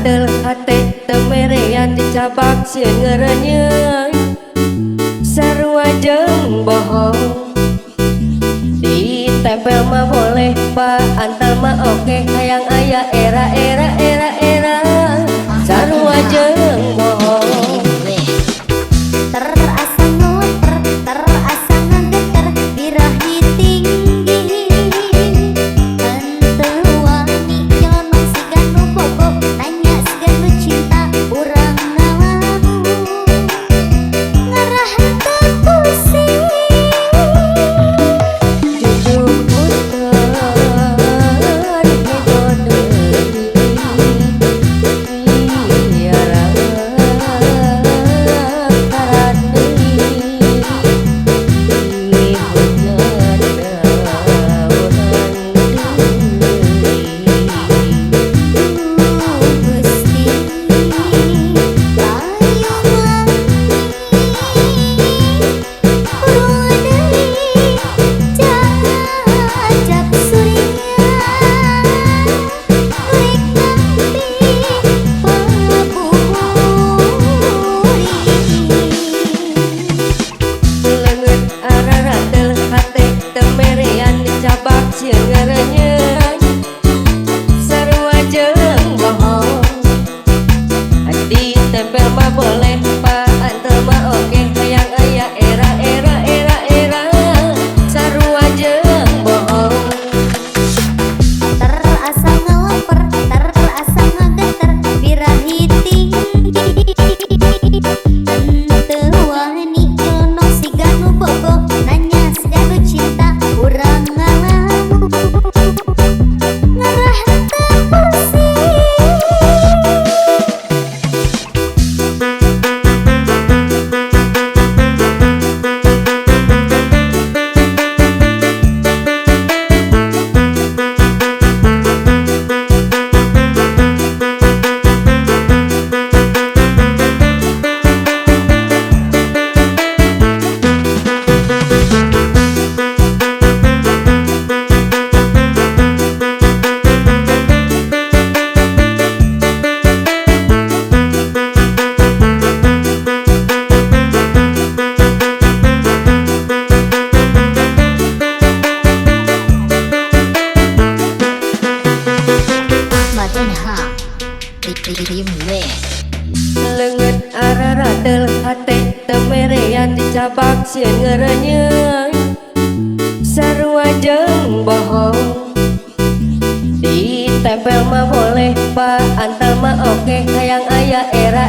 radel hate temerean dicabak sieun ngerenyeuy sarua jeung bohong ditempel mah boleh pak antel mah oke hayang aya era sarua jeung bohong terasa ngoper terasa ngageter birahi tinggi henteu wani nyelonong sigan nu bogo nanya sigan nu cinta urang ngalamu ngarah henteu pusing jujuk punten higo deui biara karat deui hujan Gusti payung langi urung deui ajab surya nurik ngambi leungeut araradel hate temerean dicabak sieun ngarenyeuy sarua jeung bohong ditempel mah boleh pak antel mah oke hayang aya era sarua jeung bohong terasa ngelaper terasa ngageter birahi tinggi henteu wani nyelonong sigan nu bogo nanya sigan nu cinta urang ngalamu ngarah henteu pusing leungeut araradel hate temerean dicabak sieun ngarenyeuy sarua jeung bohong ditempel mah boleh pak antel mah oke hayang aya era